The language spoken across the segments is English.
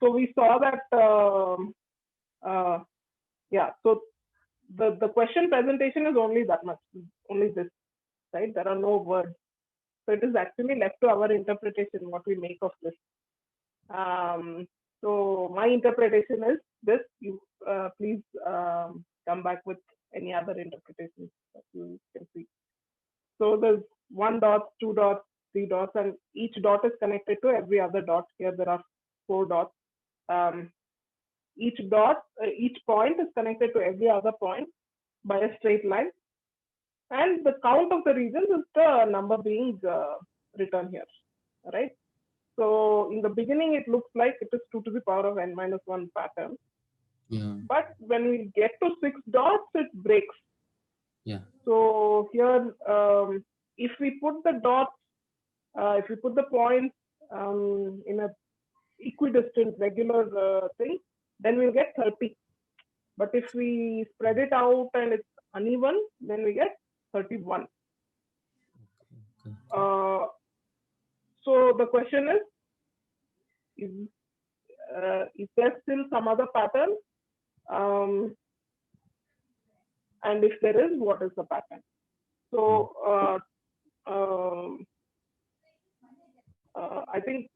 So we saw that, yeah, so the question presentation is only that much, only this, right? There are no words. So it is actually left to our interpretation, what we make of this. So my interpretation is this. You please come back with any other interpretations that you can see. So there's one dot, two dots, three dots, and each dot is connected to every other dot. Here there are four dots. Um, each dot, each point is connected to every other point by a straight line. And the count of the regions is the number being written here, right? So in the beginning, it looks like it is 2 to the power of n minus 1 pattern. Yeah. But when we get to 6 dots, it breaks. Yeah. So here, if we put the dots, if we put the points in a equidistant regular thing, then we'll get 30. But if we spread it out and it's uneven, then we get 31. Okay. So the question is there still some other pattern? And if there is, what is the pattern? So I think,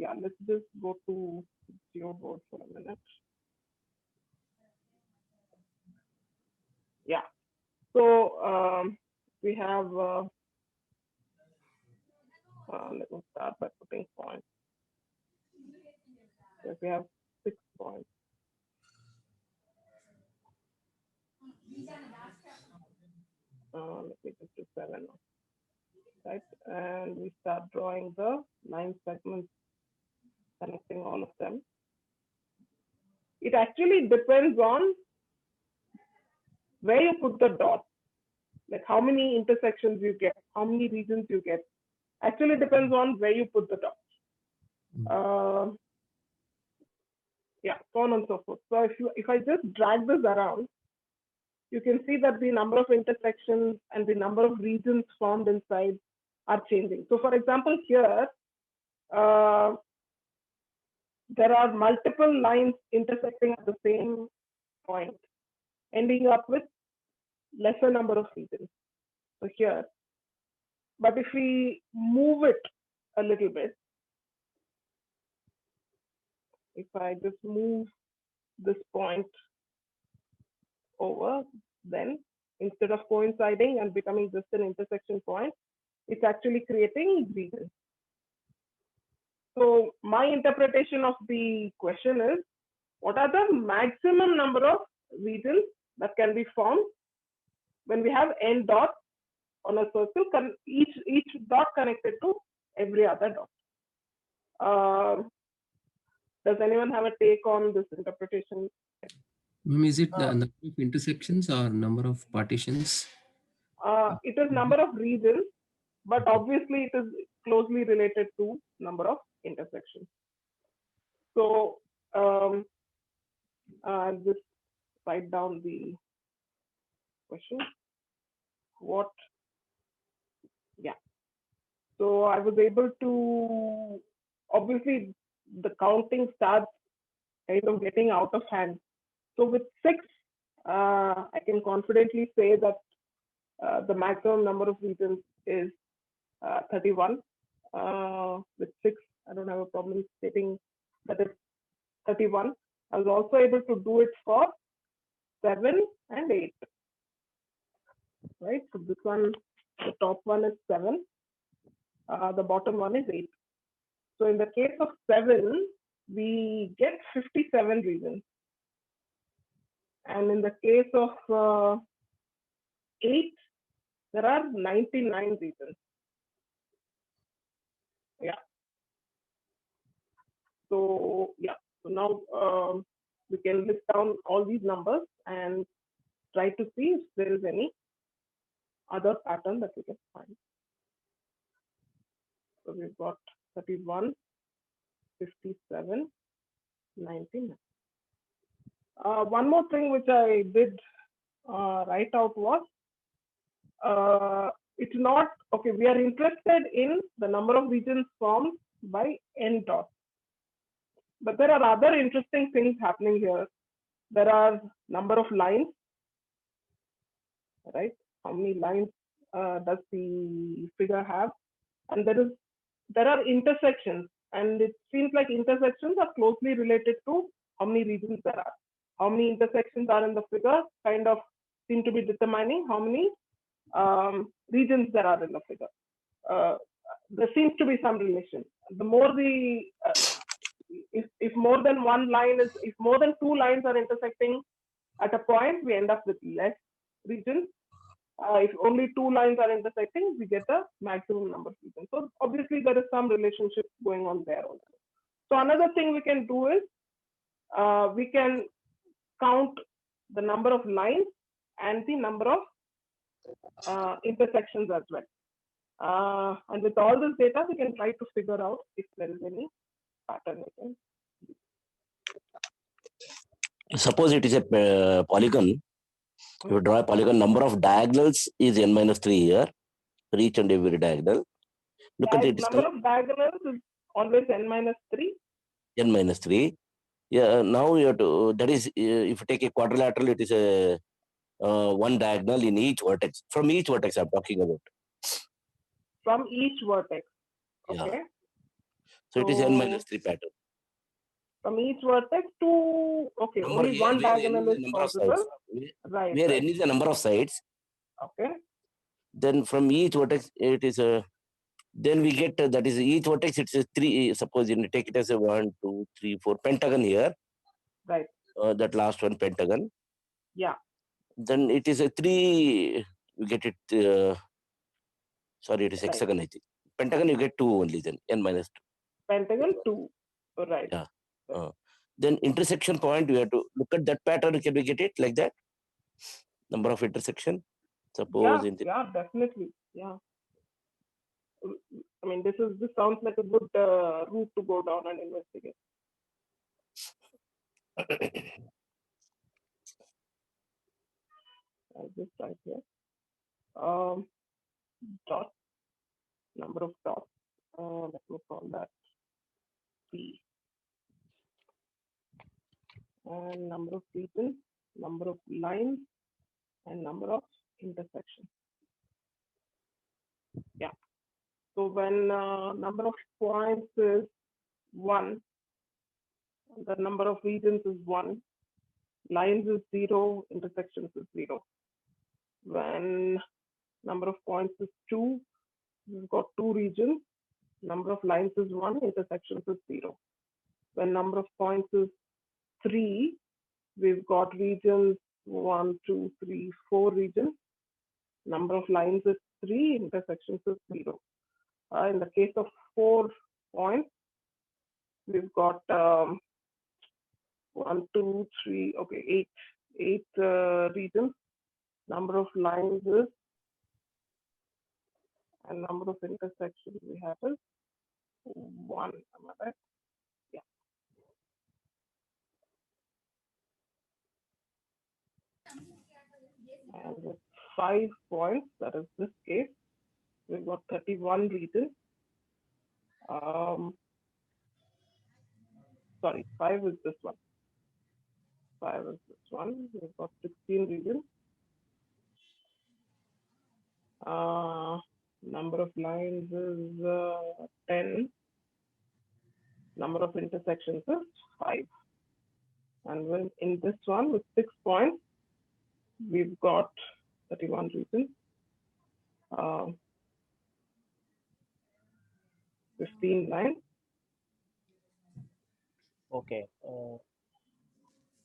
yeah, let's just go to GeoBoard for a minute. Yeah. So we have, let me start by putting points. So we have 6 points. Let me just do 7, right? And we start drawing the 9 segments connecting all of them. It actually depends on where you put the dot, like how many intersections you get, how many regions you get. Actually depends on where you put the dot. Yeah, so on and so forth. So if I just drag this around, you can see that the number of intersections and the number of regions formed inside are changing. So for example, here, there are multiple lines intersecting at the same point, ending up with lesser number of regions. So here, but if we move it a little bit, if I just move this point over, then instead of coinciding and becoming just an intersection point, it's actually creating regions. So my interpretation of the question is, what are the maximum number of regions that can be formed when we have n dots on a circle, each dot connected to every other dot? Does anyone have a take on this interpretation? Is it the number of intersections or number of partitions? It is number of regions, but obviously it is closely related to number of intersections. So I'll just write down the question. What? Yeah. So I was able to, obviously the counting starts kind of getting out of hand. So with 6, I can confidently say that the maximum number of regions is 31. With 6, I don't have a problem stating that it's 31. I was also able to do it for 7 and 8. Right? So this one, the top one is 7. The bottom one is 8. So in the case of 7, we get 57 regions. And in the case of 8, there are 99 regions. Yeah. So yeah. So now we can list down all these numbers and try to see if there is any other pattern that we can find. So we've got 31, 57, 99. One more thing which I did write out was, it's not, okay, we are interested in the number of regions formed by n dots. But there are other interesting things happening here. There are number of lines, right? How many lines does the figure have? And there are intersections, and it seems like intersections are closely related to how many regions there are. How many intersections are in the figure kind of seem to be determining how many regions there are in the figure. There seems to be some relation. The more the if more than one line is, if more than two lines are intersecting at a point, we end up with less regions. If only two lines are intersecting, we get a maximum number of regions. So obviously there is some relationship going on there also. So another thing we can do is we can count the number of lines and the number of intersections as well. And with all this data, we can try to figure out if there is any pattern. Suppose it is a polygon. If you draw a polygon, number of diagonals is n minus 3 here for each and every diagonal. Look at it. Number of diagonals is always n minus 3. N minus 3. Yeah, now you have to, that is, if you take a quadrilateral, it is a one diagonal in each vertex. From each vertex I'm talking about. From each vertex. Okay. Yeah. So it is n minus 3 pattern. From each vertex to, okay, Number only here, one where diagonal is possible. Right. Where right. n is the number of sides. Okay. Then from each vertex, it is a, then we get, that is each vertex, it's a 3, suppose you take it as a 1, 2, 3, 4 pentagon here. Right. That last one pentagon. Yeah. Then it is a 3, you get it, sorry, it is hexagon, I think. Pentagon, you get 2 only then, n minus 2. Pentagon 2, right. Yeah. Then intersection point, we have to look at that pattern. Can we get it like that? Number of intersection. Suppose yeah, in the yeah, definitely. Yeah. I mean, this sounds like a good route to go down and investigate. I'll just write here. Dot, number of dots. Let me call that P. And number of regions, number of lines, and number of intersections. Yeah. So when number of points is 1, the number of regions is 1, lines is 0, intersections is 0. When number of points is 2, we've got 2 regions, number of lines is 1, intersections is 0. When number of points is 3, we've got regions 1, 2, 3, 4 regions. Number of lines is 3, intersections is 0. In the case of 4 points, we've got 1, 2, 3, okay, 8 regions. Number of lines is, and number of intersections we have is 1. Am I right? Yeah. And with 5 points, that is this case, we've got 31 regions. Sorry, 5 is this one. 5 is this one. We've got 16 regions. Number of lines is 10. Number of intersections is 5. And when in this one with 6 points, we've got 31 regions. 15 lines. Okay.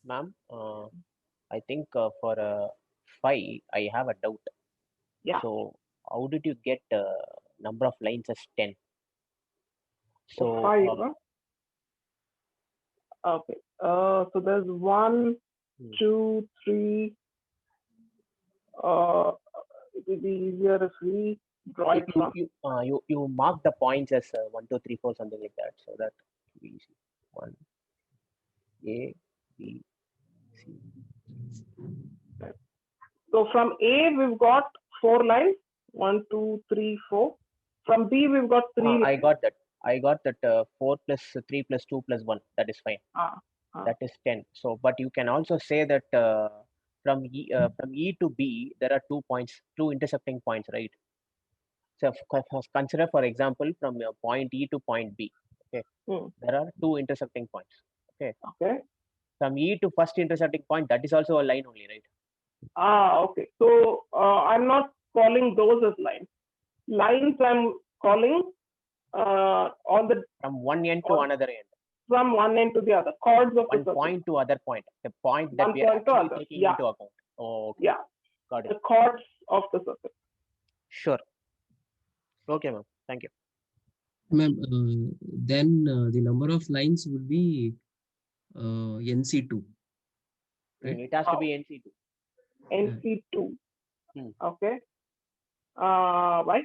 Ma'am, I think for 5, I have a doubt. Yeah. So how did you get number of lines as 10? So 5, huh? Okay. So there's 1, 2, 3. It will be easier if we draw it from. You mark the points as 1, 2, 3, 4, something like that, so that we see 1, A, B, C. So from A, we've got 4 lines. 1, 2, 3, 4. From B, we've got 3 lines. I got that. I got that 4 plus 3 plus 2 plus 1. That is fine. That is 10. So, but you can also say that from E to B, there are 2 points, 2 intersecting points, right? So consider, for example, from point E to point B. Okay, there are 2 intersecting points. Okay. Okay. From E to first intersecting point, that is also a line only, right? Okay. So I'm not calling those as lines. Lines I'm calling all the from one end to another end. From one end to the other, chords of one point to other point. The point that we are actually taking into account. Oh, okay. Yeah. Got it. The chords of the circle. Sure. Okay, ma'am. Thank you. Ma'am, then the number of lines would be NC2. Right? It has to be NC2. NC2. Okay. Why?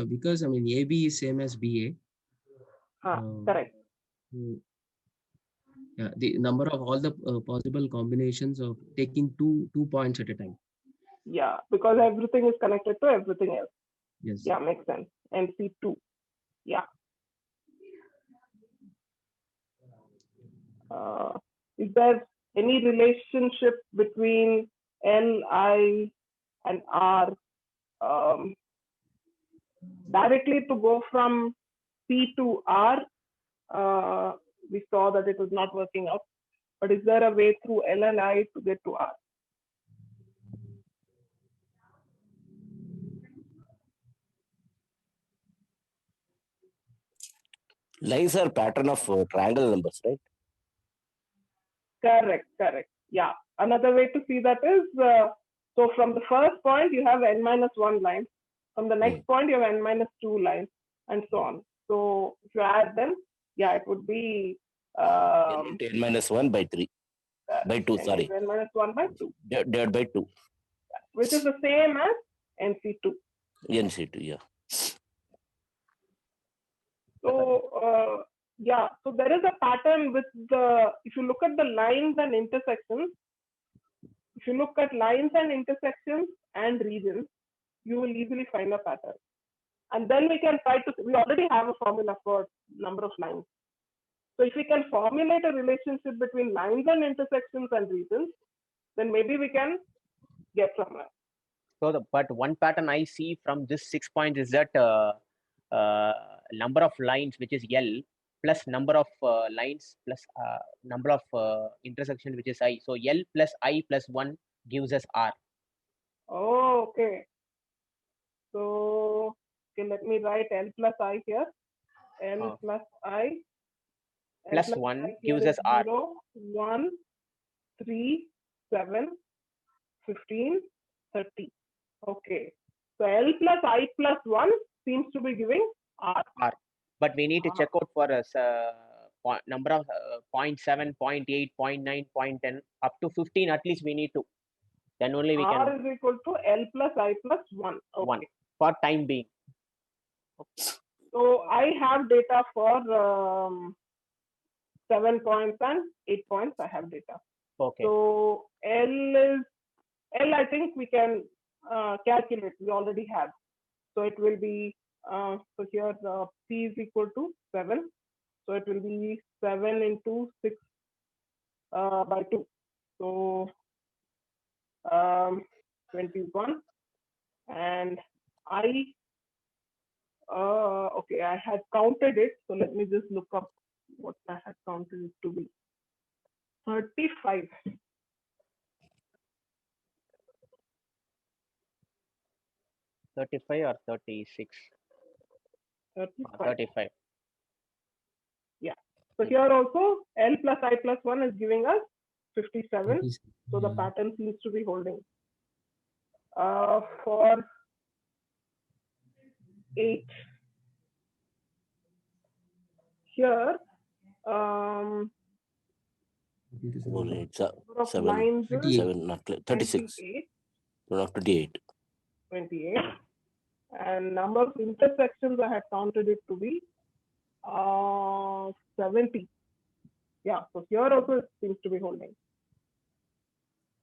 Because I mean AB is same as BA. Correct. Yeah, the number of all the possible combinations of taking two points at a time. Yeah, because everything is connected to everything else. Yes. Yeah, makes sense. NC2. Yeah. Is there any relationship between L, I, and R? Directly to go from P to R, we saw that it was not working out. But is there a way through L and I to get to R? Lines are pattern of triangle numbers, right? Correct. Yeah. Another way to see that is, so from the first point, you have n minus 1 line. From the next point, you have n minus 2 lines, and so on. So if you add them, yeah, it would be n minus 1 by 3. By 2, sorry. N minus 1 by 2. Divided by 2. Which is the same as NC2. NC2, yeah. So, yeah, so there is a pattern with if you look at the lines and intersections, if you look at lines and intersections and regions, you will easily find a pattern. And then we can try to, we already have a formula for number of lines. So if we can formulate a relationship between lines and intersections and regions, then maybe we can get somewhere. So, but one pattern I see from this 6 points is that number of lines, which is L, plus number of lines plus number of intersections, which is I. So L plus I plus 1 gives us R. Oh, okay. So, okay, let me write L plus I here. L plus I. Plus 1 gives us R. 0, 1, 3, 7, 15, 30. Okay. So L plus I plus 1 seems to be giving R. But we need to check out for us number of 0.7, 0.8, 0.9, 0.10, up to 15 at least we need to. Then only we R can. is equal to L plus I plus 1. Okay. 1 for time being. Okay. So I have data for 7 points and 8 points. I have data. Okay. So L I think we can calculate. We already have. So it will be, so here P is equal to 7. So it will be 7 into 6 by 2. So 21. And I, okay, I had counted it. So let me just look up what I had counted it to be. 35. 35 or 36? 35. 35. Yeah. So here also L plus I plus 1 is giving us 57. So the pattern seems to be holding. For 8. Here, 4, 8, 7, lines 7, not 36. 28. Not 28. 28. And number of intersections I had counted it to be 70. Yeah, so here also it seems to be holding.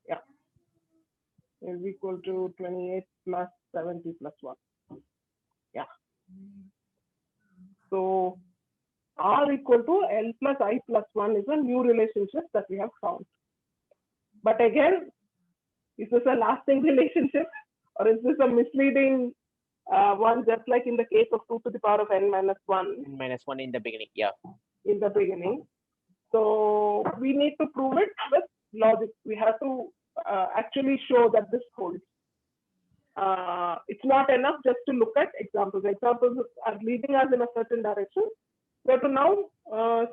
Yeah, is equal to 28 plus 70 plus 1. So R equal to L plus I plus 1 is a new relationship that we have found. But again, is this a lasting relationship, or is this a misleading one, just like in the case of 2 to the power of n minus 1? N minus 1 in the beginning, yeah. In the beginning. So we need to prove it with logic. We have to actually show that this holds. It's not enough just to look at examples. Examples are leading us in a certain direction. We have to now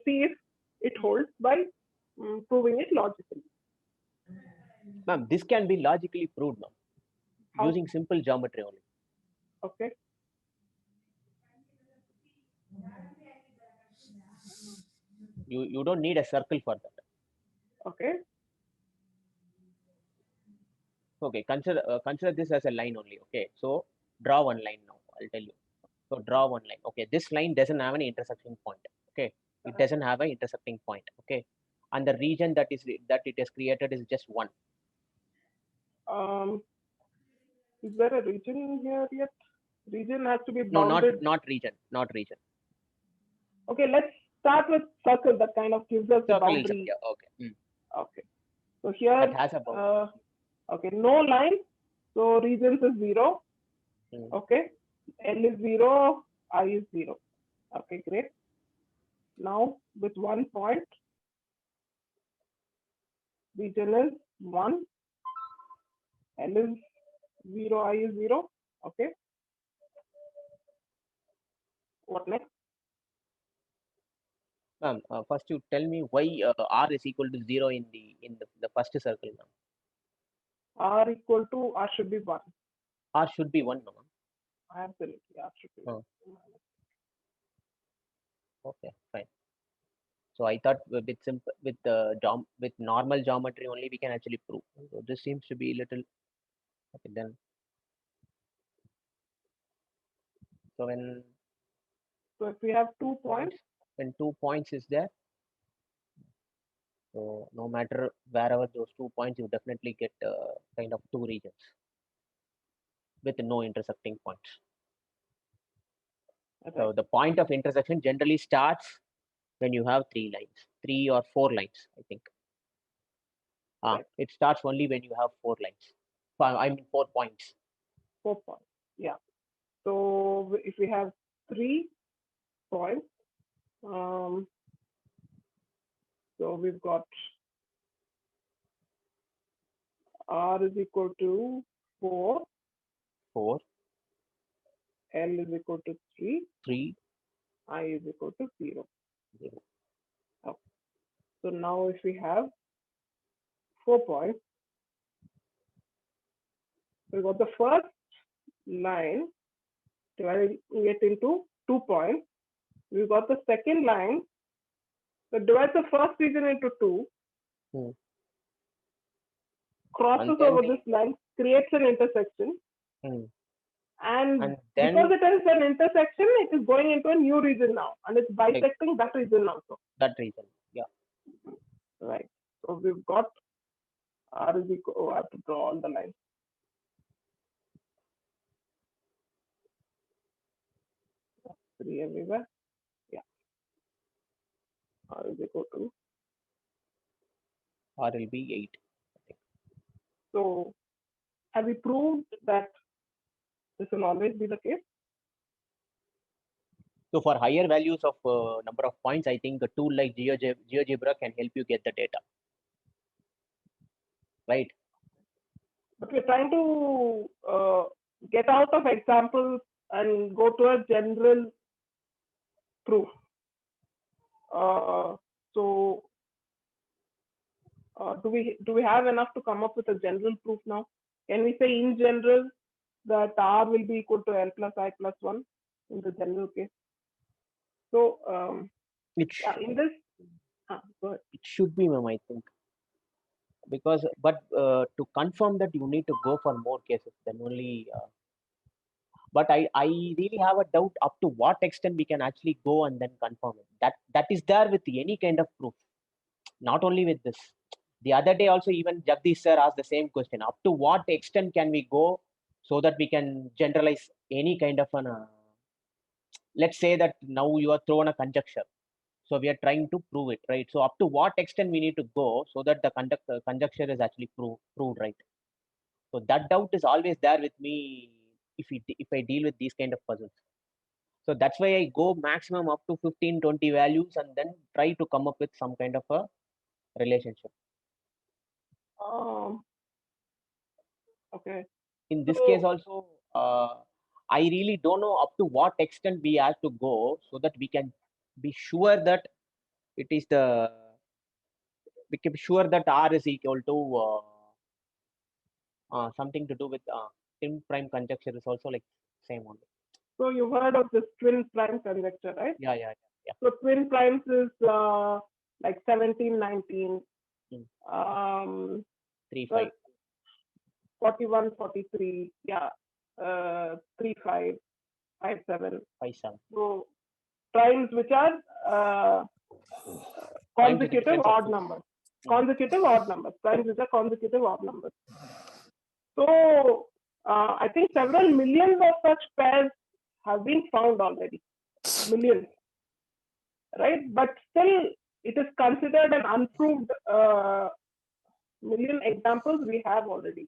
see if it holds by proving it logically. Ma'am, this can be logically proved, ma'am, How? using simple geometry only. Okay. You don't need a circle for that. Okay. Okay, consider this as a line only. Okay, so draw one line now. I'll tell you. So draw one line. Okay, this line doesn't have any intersecting point. Okay, it doesn't have an intersecting point. Okay, and the region that it has created is just one. Is there a region here yet? Region has to be No, bounded. not region. Okay, let's start with circle. That kind of gives us the Circle is boundary. yeah, okay. Okay. So here, That has a boundary. okay, no line. So regions is 0. Okay. L is 0. I is 0. Okay, great. Now with 1 point, region is 1. L is 0. I is 0. Okay. What next? Ma'am, first you tell me why R is equal to 0 in the first circle, ma'am. R equal to R should be 1. R should be 1, no, ma'am. Absolutely, R should be 1. Okay, fine. So I thought with normal geometry only we can actually prove. So this seems to be a little okay then. So if we have 2 points, when 2 points is there, so no matter wherever those 2 points, you definitely get kind of 2 regions with no intersecting points. Okay. So the point of intersection generally starts when you have 3 lines, 3 or 4 lines, I think. Right. It starts only when you have 4 lines. I mean 4 points. 4 points, yeah. So if we have 3 points, so we've got R is equal to 4. L is equal to 3. I is equal to 0. Okay. So now if we have 4 points, we got the first line dividing it into 2 points. We've got the second line that divides the first region into 2. Crosses over this line, creates an intersection. And then, because it is an intersection, it is going into a new region now, and it's bisecting that region also. That region, yeah. Right. So we've got R is equal. Oh, I have to draw all the lines. Three everywhere. Yeah. R is equal to. R will be 8. I think. So, have we proved that this will always be the case? So for higher values of number of points, I think a tool like GeoGebra can help you get the data. Right. But we're trying to get out of examples and go to a general proof. So do we have enough to come up with a general proof now? Can we say in general that R will be equal to L plus I plus 1 in the general case? So in this, go ahead. It should be, ma'am, I think. Because, but to confirm that, you need to go for more cases than only. But I really have a doubt up to what extent we can actually go and then confirm it. That is there with any kind of proof, not only with this. The other day also, even Jagdish sir asked the same question. Up to what extent can we go so that we can generalize any kind of an let's say that now you are thrown a conjecture. So we are trying to prove it, right? So up to what extent we need to go so that the conjecture is actually proved, right? So that doubt is always there with me if I deal with these kind of puzzles. So that's why I go maximum up to 15, 20 values and then try to come up with some kind of a relationship. Okay. In this case also, I really don't know up to what extent we have to go so that we can be sure that it is we can be sure that R is equal to something to do with twin prime conjecture is also like same only. So you've heard of this twin prime conjecture, right? Yeah. So twin primes is like 17, 19, 3, 5. 41, 43, 3, 5, 5, 7. 5, 7. So primes which are consecutive odd numbers. Consecutive odd numbers. Primes which are consecutive odd numbers. So I think several millions of such pairs have been found already. Millions. Right? But still it is considered an unproved million examples we have already.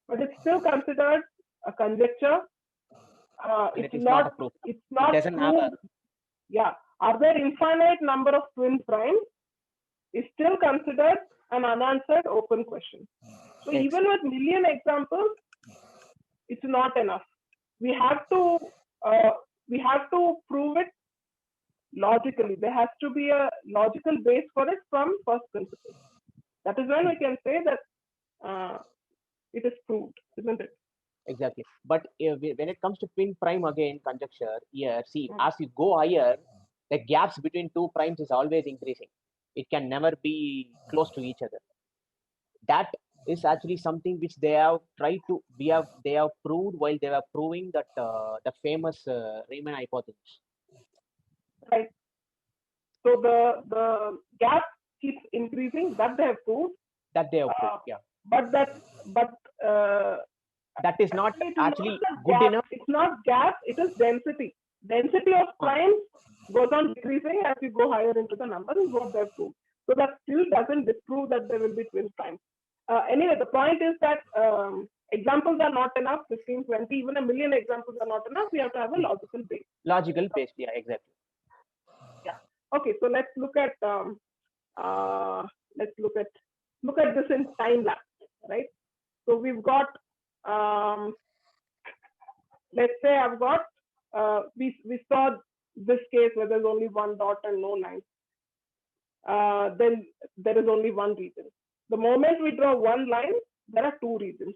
But it's still considered a conjecture. It's not proof. It's not it doesn't proved. have Yeah. Are there infinite number of twin primes? Is still considered an unanswered open question. So even with million examples, it's not enough. We have to prove it logically. There has to be a logical base for it from first principles. That is when we can say that it is proved, isn't it? Exactly. But when it comes to twin prime again conjecture, here, see, as you go higher, the gaps between two primes is always increasing. It can never be close to each other. That is actually something which they have tried to, they have proved while they were proving that the famous Riemann hypothesis. Right. So the gap keeps increasing. That they have proved. Yeah. But that is not actually not good gap. enough. It's not gap. It is density. Density of primes goes on decreasing as you go higher into the number is what they've proved. So that still doesn't disprove that there will be twin primes. Anyway, the point is that examples are not enough. 15, 20, even a million examples are not enough. We have to have a logical base. Logical base, yeah, exactly. Yeah. Okay, so let's look at look at this in time lapse, right? So we've got let's say I've got we saw this case where there's only one dot and no line. Then there is only one region. The moment we draw one line, there are two regions.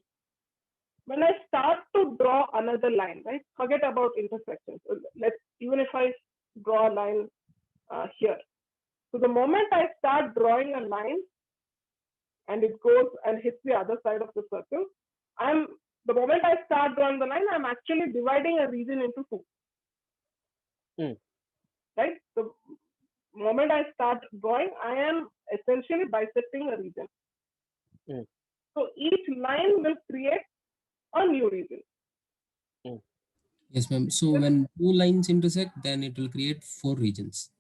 When I start to draw another line, right? Forget about intersections. Even if I draw a line here. So the moment I start drawing a line and it goes and hits the other side of the circle, the moment I start drawing the line, I'm actually dividing a region into two. Right? The moment I start drawing, I am essentially bisecting a region. So each line will create a new region. Yes, ma'am. So when two lines intersect, then it will create four regions.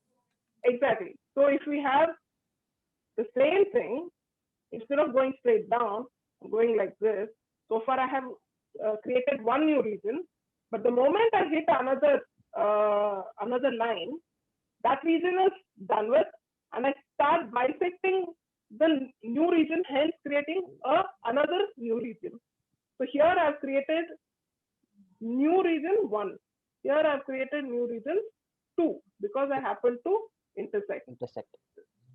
Exactly. So if we have the same thing, instead of going straight down, going like this, so far I have created one new region, but the moment I hit another line, that region is done with, and I start bisecting the new region, hence creating another new region. So here I've created new region 1. Here I've created new region 2 because I happen to intersect.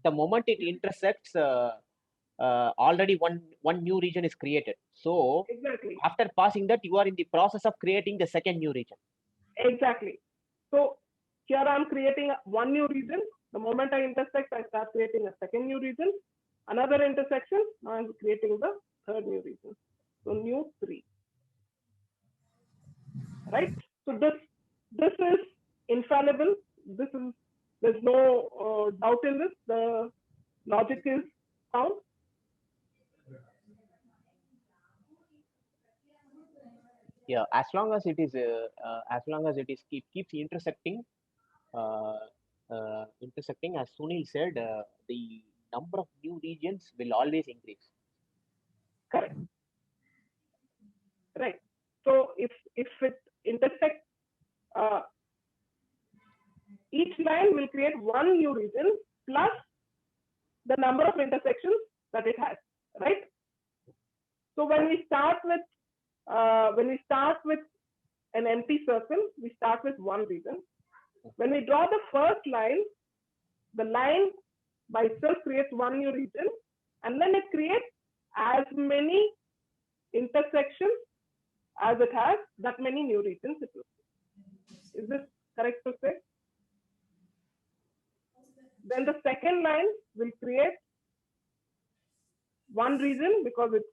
The moment it intersects, already one new region is created. So exactly. After passing that, you are in the process of creating the second new region. Exactly. So here I'm creating one new region. The moment I intersect, I start creating a second new region. Another intersection, now I'm creating the third new region. So new 3. Right? So this is infallible. There's no doubt in this. The logic is sound. Yeah, as long as it is keeps intersecting, intersecting, as Sunil said, the number of new regions will always increase. Correct. Right. So if it intersects, each line will create one new region plus the number of intersections that it has, right? So when we start with an empty circle, we start with one region. When we draw the first line, the line by itself creates one new region, and then it creates as many intersections as it has, that many new regions it will. Is this correct to say? Then the second line will create one region because it's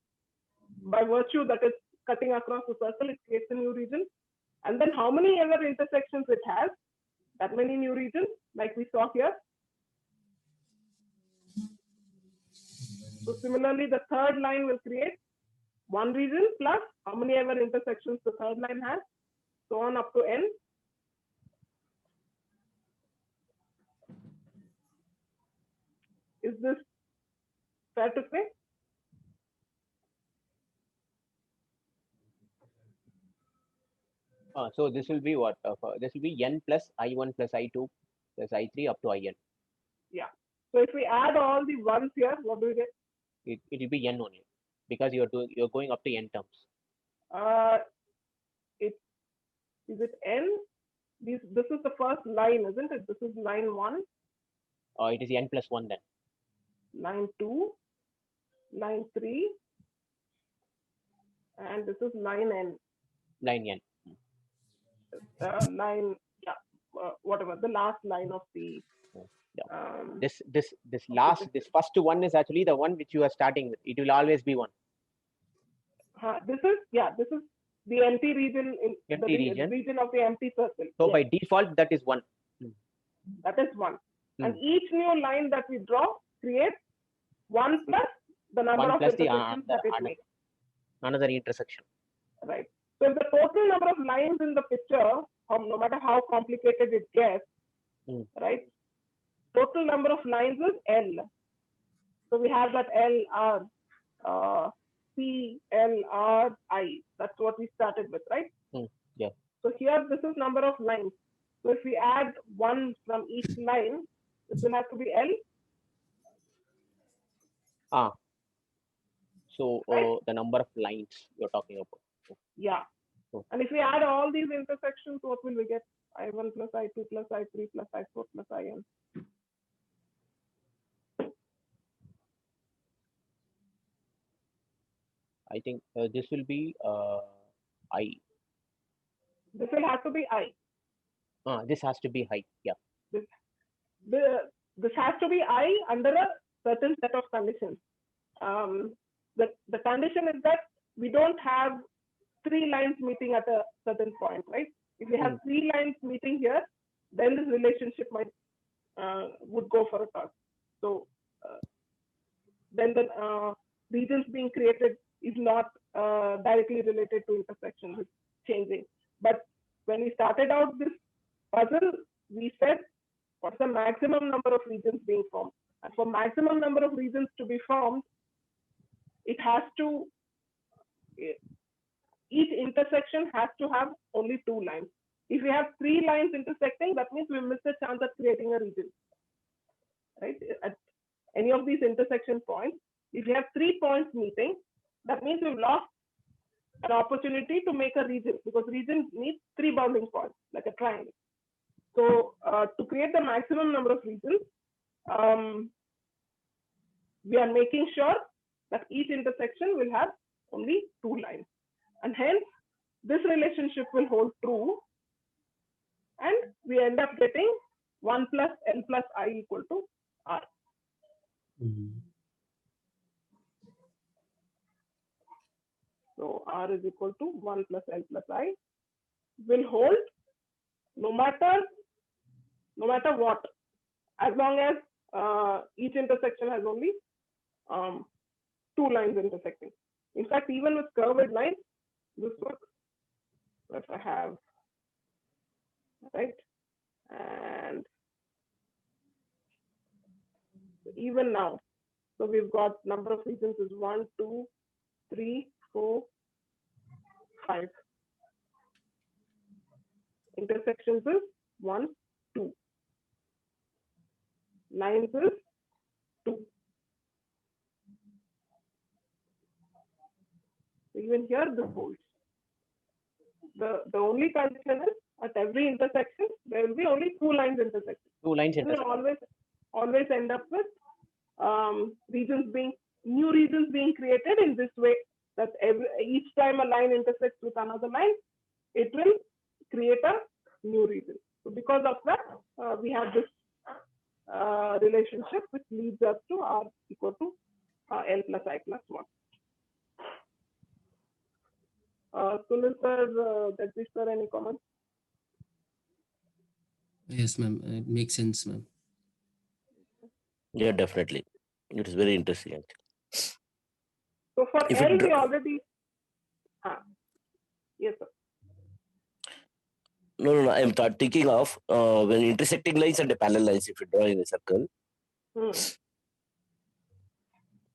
by virtue that it's cutting across the circle, it creates a new region. And then how many other intersections it has, that many new regions, like we saw here. So similarly, the third line will create one region plus how many ever intersections the third line has, so on up to n. Is this fair to say? So this will be what? This will be n plus I1 plus I2 plus I3 up to In. Yeah. So if we add all the ones here, what do we get? It will be n only, because you're going up to n terms. Is it n? This is the first line, isn't it? This is line 1. It is n plus 1 then. Line 2, line 3, and this is line n. Line n. Line, yeah, whatever, the last line of the. This first one is actually the one which you are starting with. It will always be 1. This is the empty region in empty the region of the empty circle. So by default, that is 1. That is 1. And each new line that we draw creates 1 plus the number of intersections that it makes. Another intersection. Right. So if the total number of lines in the picture, no matter how complicated it gets, right? Total number of lines is L. So we have that L, R, C, L, R, I. That's what we started with, right? Yeah. So here, this is number of lines. So if we add 1 from each line, this will have to be L. So right? The number of lines you're talking about. Yeah. And if we add all these intersections, what will we get? I1 plus I2 plus I3 plus I4 plus IN. I think this will be I. This will have to be I. This has to be I. Yeah. This has to be I under a certain set of conditions. The condition is that we don't have 3 lines meeting at a certain point, right? If we have 3 lines meeting here, then this relationship might would go for a toss. So then the regions being created is not directly related to intersections. It's changing. But when we started out this puzzle, we said what's the maximum number of regions being formed, and for maximum number of regions to be formed, it has to. Each intersection has to have only 2 lines. If we have 3 lines intersecting, that means we missed a chance at creating a region. Right? At any of these intersection points, if you have 3 points meeting, that means we've lost an opportunity to make a region, because region needs 3 bounding points, like a triangle. So to create the maximum number of regions, we are making sure that each intersection will have only 2 lines. And hence, this relationship will hold true. And we end up getting 1 plus L plus I equal to R. So R is equal to 1 plus L plus I will hold no matter what, as long as each intersection has only 2 lines intersecting. In fact, even with curved lines, this works. So if I have, right, and even now, so we've got number of regions is 1, 2, 3, 4, 5. Intersections is 1, 2. Lines is 2. So even here this holds. The only condition is at every intersection there will be only 2 lines intersecting. 2 lines We will intersect. always end up with new regions being created in this way, that each time a line intersects with another line, it will create a new region. So because of that, we have this relationship which leads us to R equal to L plus I plus 1. Sunil sir, Jagdish sir, any comments? Yes, ma'am. It makes sense, ma'am. Yeah, definitely. It is very interesting. So for If L, it we already. Yes, sir. No. I'm thinking of when intersecting lines and the parallel lines. If you draw in a circle,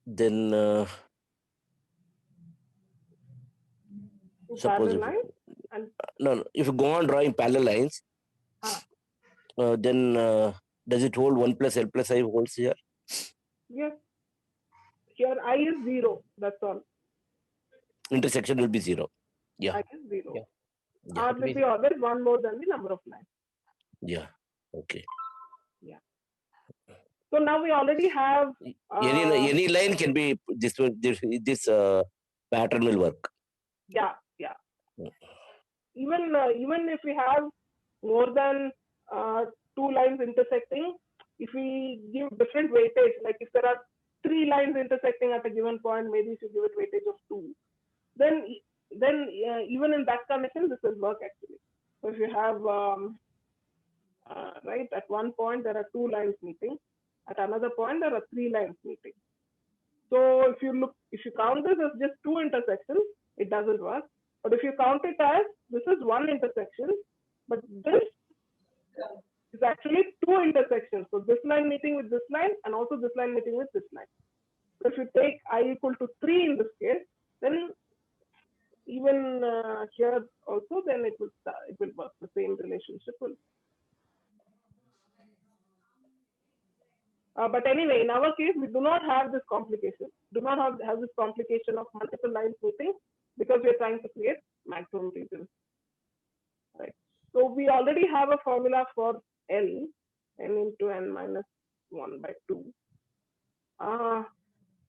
then suppose parallel if lines and no, if you go on drawing parallel lines, then does it hold 1 plus L plus I holds here? yes. Here I is 0. That's all. Intersection will be 0. Yeah. I is 0. Yeah. Yeah. R will be always 1 more than the number of lines. Yeah. Okay. Yeah. So now we already have Any line can be this pattern will work. Yeah. Even if we have more than 2 lines intersecting, if we give different weightage, like if there are 3 lines intersecting at a given point, maybe if you give it weightage of 2, then even in that condition, this will work actually. So if you have right at one point there are 2 lines meeting, at another point there are 3 lines meeting. So if you count this as just 2 intersections, it doesn't work. But if you count it as this is 1 intersection, but this is actually 2 intersections. So this line meeting with this line and also this line meeting with this line. So if you take I equal to 3 in this case, then even here also, then it will work. The same relationship will. But anyway, in our case, we do not have this complication. Do not have this complication of multiple lines meeting because we are trying to create maximum regions. Right. So we already have a formula for L, n into n minus 1 by 2.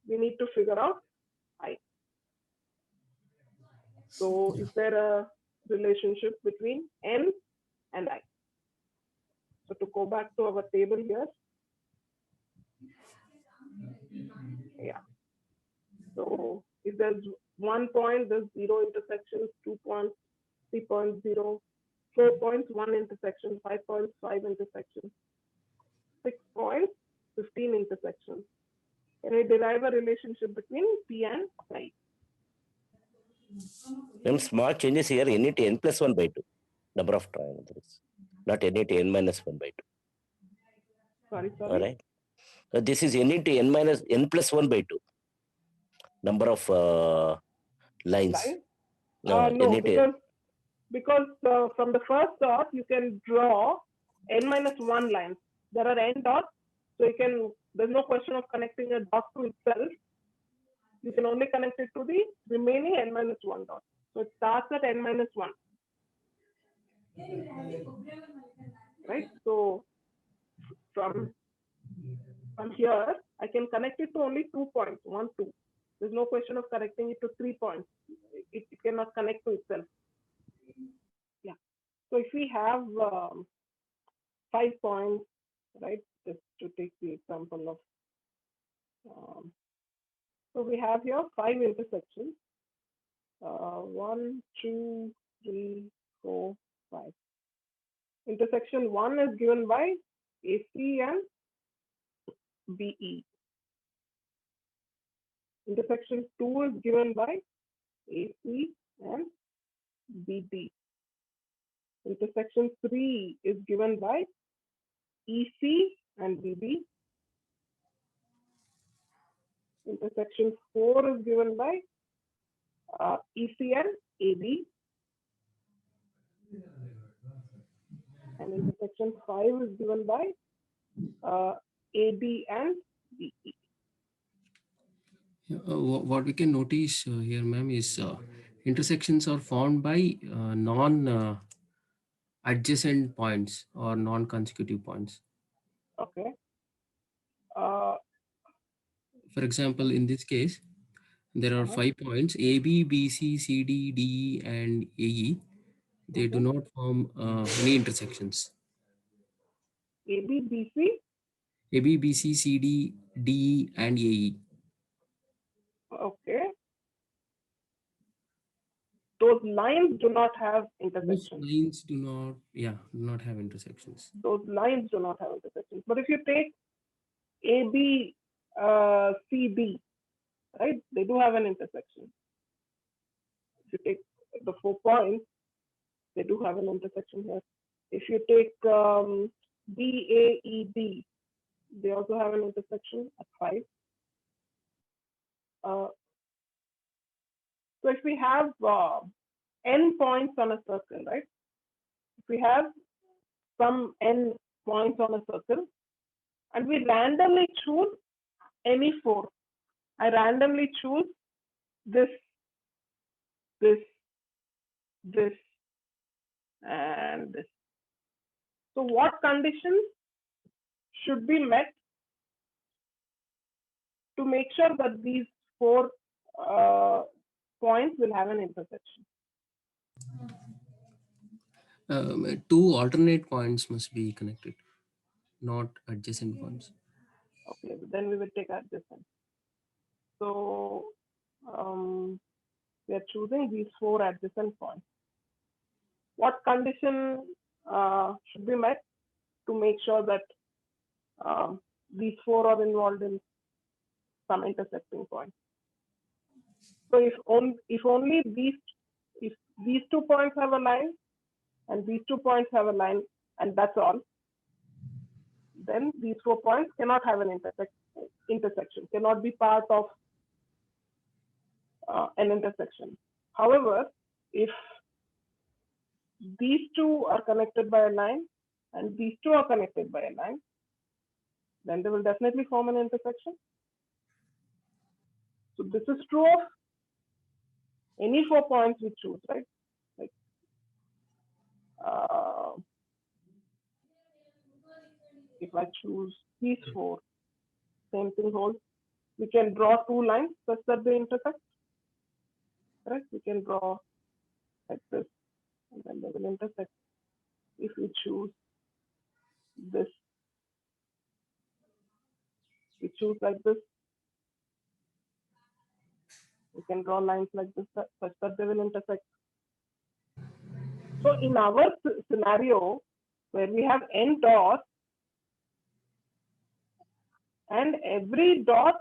We need to figure out I. So is there a relationship between n and I? So to go back to our table here. Yeah. So if there's 1 point, there's 0 intersections, 2 points, 3.0, 4 points, 1 intersection, 5 points, 5 intersections, 6 points, 15 intersections. Can we derive a relationship between P and I? Some small changes here, n into n plus 1 by 2. Number of triangles. Not n into n minus 1 by 2. Sorry. All right. This is n into n minus n plus 1 by 2. Number of lines. No, because from the first dot, you can draw n minus 1 lines. There are n dots, so there's no question of connecting a dot to itself. You can only connect it to the remaining n minus 1 dot. So it starts at n minus 1. Right? So from here, I can connect it to only 2 points, 1, 2. There's no question of connecting it to 3 points. It cannot connect to itself. Yeah. So if we have 5 points, right, just to take the example of, so we have here 5 intersections, 1, 2, 3, 4, 5. Intersection 1 is given by AC and BE. Intersection 2 is given by AC and BD. Intersection 3 is given by EC and BB. Intersection 4 is given by EC and AB. And intersection 5 is given by AB and BE. What we can notice here, ma'am, is intersections are formed by non-adjacent points or non-consecutive points. Okay. For example, in this case, there are 5 points: A, B, B, C, C, D, D, E, and AE. They do not form any intersections. A, B, B, C? A, B, B, C, C, D, D, E, and AE. Okay. Those lines do not have intersections. Those lines do not have intersections. Those lines do not have intersections. But if you take A, B, C, D, right, they do have an intersection. If you take the 4 points, they do have an intersection here. If you take D, A, E, D, they also have an intersection at 5. So if we have n points on a circle, right? If we have some n points on a circle and we randomly choose any 4, I randomly choose this, and this. So what conditions should be met to make sure that these 4 points will have an intersection? 2 alternate points must be connected, not adjacent points. Okay, then we will take adjacent. So we are choosing these 4 adjacent points. What condition should be met to make sure that these 4 are involved in some intersecting point? So if only these 2 points have a line and these 2 points have a line and that's all, then these 4 points cannot have an intersection, cannot be part of an intersection. However, if these 2 are connected by a line and these 2 are connected by a line, then they will definitely form an intersection. So this is true of any 4 points we choose, right? Like if I choose these 4, same thing holds. We can draw 2 lines such that they intersect, right? We can draw like this, and then they will intersect. If we choose this, we choose like this, we can draw lines like this such that they will intersect. So in our scenario, where we have n dots, and every dot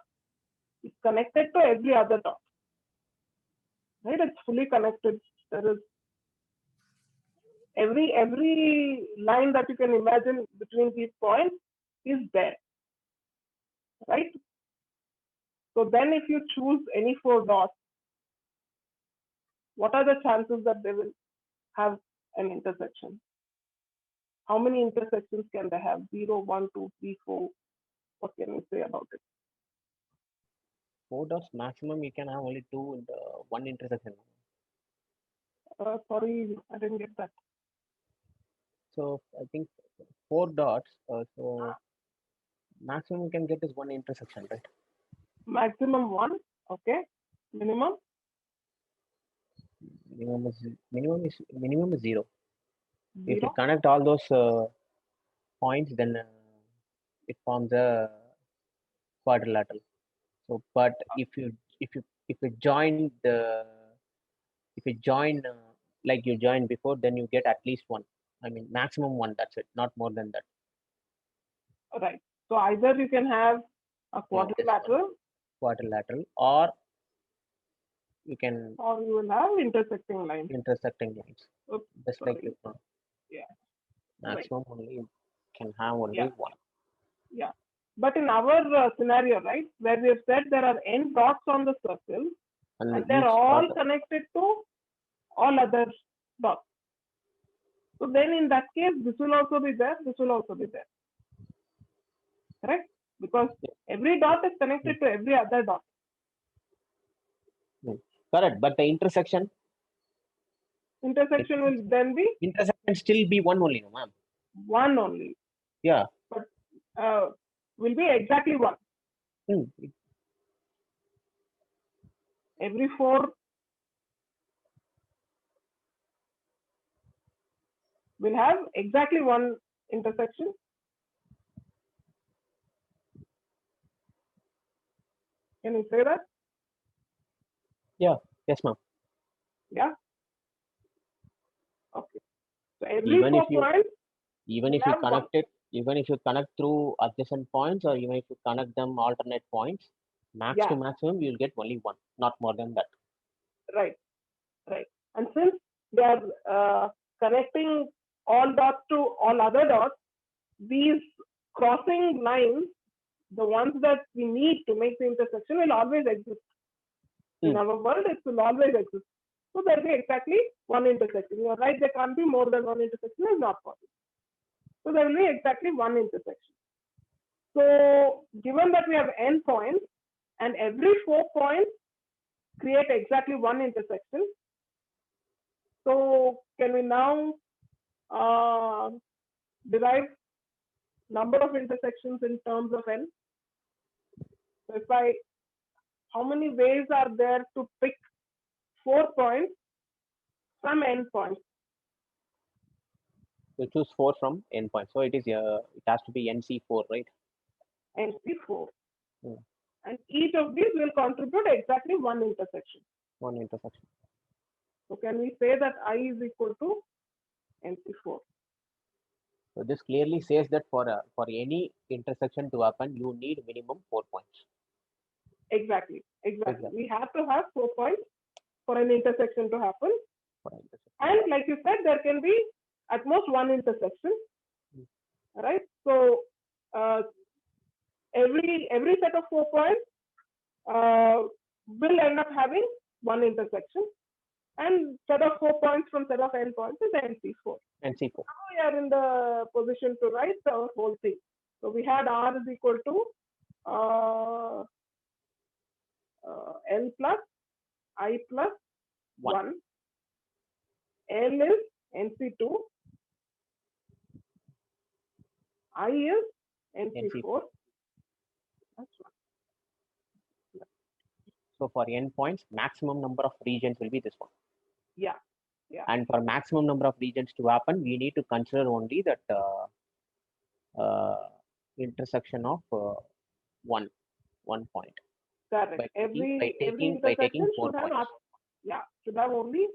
is connected to every other dot, right? It's fully connected. There is every line that you can imagine between these points is there, right? So then if you choose any 4 dots, what are the chances that they will have an intersection? How many intersections can they have? 0, 1, 2, 3, 4. What can you say about it? 4 dots maximum, you can have only 2 in the 1 intersection. Sorry, I didn't get that. So I think 4 dots. So maximum you can get is 1 intersection, right? Maximum 1. Okay. Minimum? Minimum is 0. 0. If you connect all those points, then it forms a quadrilateral. So, but if you join like you joined before, then you get at least 1. I mean, maximum 1. That's it. Not more than that. Right. So either you can have a quadrilateral, or you can, or you will have intersecting lines. Oops, just sorry. like you know. Maximum only you can have only Yeah. one. Yeah. But in our scenario, right, where we have said there are n dots on the circle and they're each all dot- connected to all other dots. So then in that case, this will also be there, this will also be there. Correct? Because every dot is connected to every other dot. correct, but the intersection Intersection will then be still be one only, no, ma'am. one only. Yeah. But will be exactly one. Every 4 will have exactly one intersection. Can you say that? Yes, ma'am. Yeah. Okay. So every Even 4 if you- points, Even we if you have one. connect it, even if you connect through adjacent points, or even if you connect them alternate points, max Yeah. to maximum, you'll get only one, not more than that. Right. And since they are connecting all dots to all other dots, these crossing lines, the ones that we need to make the intersection, will always exist. In our world, it will always exist. So there will be exactly one intersection. You're right, there can't be more than one intersection, is not possible. So there will be exactly one intersection. So given that we have n points and every 4 points create exactly one intersection, so can we now derive number of intersections in terms of n? So how many ways are there to pick 4 points from n points? You choose 4 from n points, so it has to be NC4, right? NC4. Hmm. And each of these will contribute exactly one intersection. One intersection. So can we say that I is equal to NC4? So this clearly says that for any intersection to happen, you need minimum 4 points. Exactly. We have to have 4 points for an intersection to happen. And like you said, there can be at most one intersection, right? So every set of 4 points will end up having one intersection, and set of 4 points from set of n points is NC4. NC4. Now we are in the position to write our whole thing. So we had R is equal to L plus I plus 1. L is NC2. I is NC4. That's one. So for n points, maximum number of regions will be this one. Yeah. And for maximum number of regions to happen, we need to consider only that intersection of one point. Correct. Every intersection should have only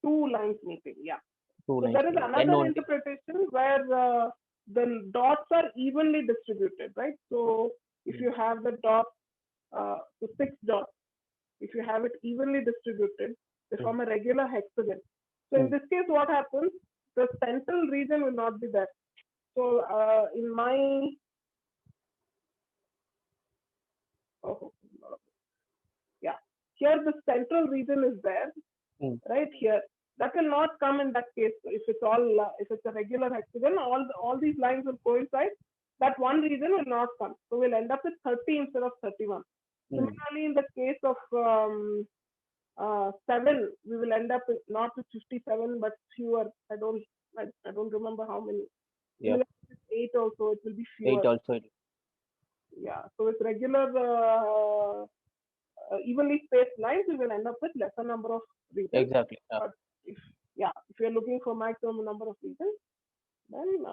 2 lines meeting. Yeah. So there is another interpretation where the dots are evenly distributed, right? So if you have the dot, so 6 dots, if you have it evenly distributed, they form a regular hexagon. So in this case, what happens? The central region will not be there. So in my here the central region is there, right here. That will not come in that case. If it's a regular hexagon, all these lines will coincide. That one region will not come. So we'll end up with 30 instead of 31. Similarly, in the case of 7, we will end up with not with 57 but fewer. I don't remember how many. Yeah. 8 also, it will be fewer. 8 also. Yeah. So with regular evenly spaced lines, we will end up with lesser number of regions. Exactly. But if you're looking for maximum number of regions, then